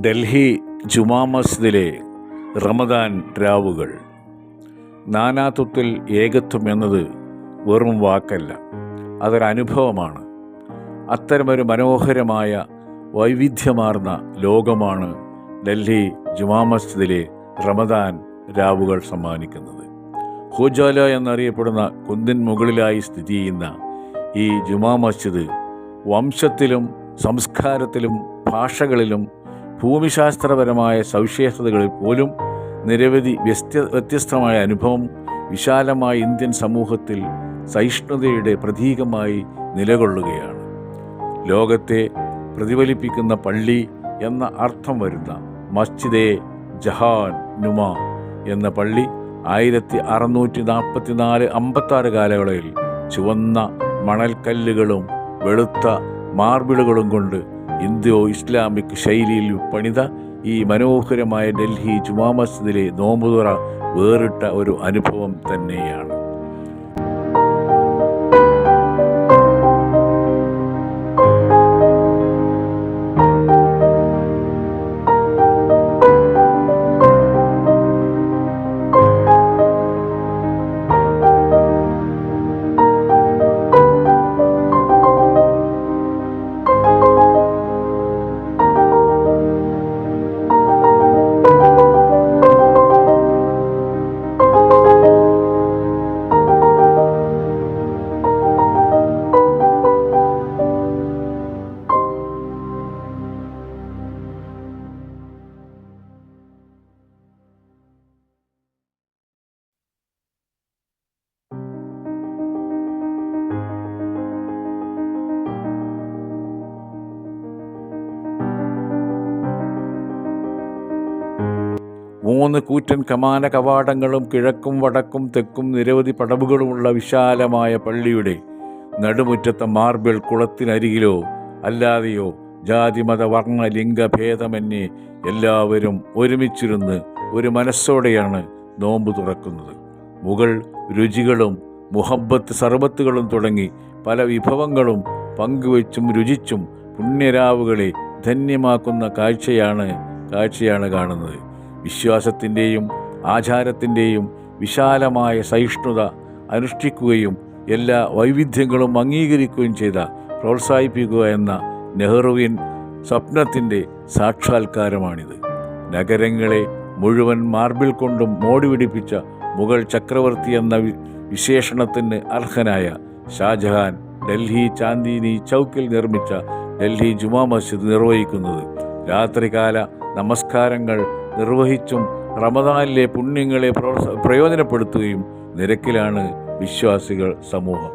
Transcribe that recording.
ഡൽഹി ജുമാ മസ്ജിദിലെ റമദാൻ രാവുകൾ. നാനാത്വത്തിൽ ഏകത്വം എന്നത് വെറും വാക്കല്ല, അതൊരനുഭവമാണ്. അത്തരമൊരു മനോഹരമായ വൈവിധ്യമാർന്ന ലോകമാണ് ഡൽഹി ജുമാ മസ്ജിദിലെ റമദാൻ രാവുകൾ സമ്മാനിക്കുന്നത്. ഹുജാല എന്നറിയപ്പെടുന്ന കുന്നിൻ മുകളിലായി സ്ഥിതി ചെയ്യുന്ന ഈ ജുമാ മസ്ജിദ് വംശത്തിലും സംസ്കാരത്തിലും ഭാഷകളിലും ഭൂമിശാസ്ത്രപരമായ സവിശേഷതകളിൽ പോലും നിരവധി വ്യത്യസ്തമായ അനുഭവം വിശാലമായ ഇന്ത്യൻ സമൂഹത്തിൽ സഹിഷ്ണുതയുടെ പ്രതീകമായി നിലകൊള്ളുകയാണ്. ലോകത്തെ പ്രതിഫലിപ്പിക്കുന്ന പള്ളി എന്ന അർത്ഥം വരുന്ന മസ്ജിദെ ജഹാൻ നുമാ എന്ന പള്ളി 1644-56 കാലയളവിൽ ചുവന്ന മണൽക്കല്ലുകളും വെളുത്ത മാർബിളുകളും കൊണ്ട് ഇന്തോ ഇസ്ലാമിക് ശൈലിയിൽ പണിത ഈ മനോഹരമായ ഡൽഹി ജുമാ മസ്ജിദിലെ നോമ്പുതുറ വേറിട്ട ഒരു അനുഭവം തന്നെയാണ്. മൂന്ന് കൂറ്റൻ കമാന കവാടങ്ങളും കിഴക്കും വടക്കും തെക്കും നിരവധി പടവുകളുമുള്ള വിശാലമായ പള്ളിയുടെ നടുമുറ്റത്തെ മാർബിൾ കുളത്തിനരികിലോ അല്ലാതെയോ ജാതി മത വർണ്ണ ലിംഗഭേദമന്യേ എല്ലാവരും ഒരുമിച്ചിരുന്ന് ഒരു മനസ്സോടെയാണ് നോമ്പ് തുറക്കുന്നത്. മുഗൾ രുചികളും മുഹബ്ബത്ത് സർബത്തുകളും തുടങ്ങി പല വിഭവങ്ങളും പങ്കുവച്ചും രുചിച്ചും പുണ്യരാവുകളെ ധന്യമാക്കുന്ന കാഴ്ചയാണ് കാണുന്നത്. വിശ്വാസത്തിൻ്റെയും ആചാരത്തിൻ്റെയും വിശാലമായ സഹിഷ്ണുത അനുഷ്ഠിക്കുകയും എല്ലാ വൈവിധ്യങ്ങളും അംഗീകരിക്കുകയും ചെയ്ത പ്രോത്സാഹിപ്പിക്കുക എന്ന നെഹ്റുവിൻ സ്വപ്നത്തിൻ്റെ സാക്ഷാത്കാരമാണിത്. നഗരങ്ങളെ മുഴുവൻ മാർബിൾ കൊണ്ടും മോടി പിടിപ്പിച്ച മുഗൾ ചക്രവർത്തി എന്ന വിശേഷണത്തിന് അർഹനായ ഷാജഹാൻ ഡൽഹി ചാന്ദിനി ചൗക്കിൽ നിർമ്മിച്ച ഡൽഹി ജുമാ മസ്ജിദ് നിർവഹിക്കുന്നത് രാത്രികാല നമസ്കാരങ്ങൾ നിർവഹിച്ചും റമദാനിലെ പുണ്യങ്ങളെ പ്രയോജനപ്പെടുത്തുകയും നിരക്കിലാണ് വിശ്വാസികൾ സമൂഹം.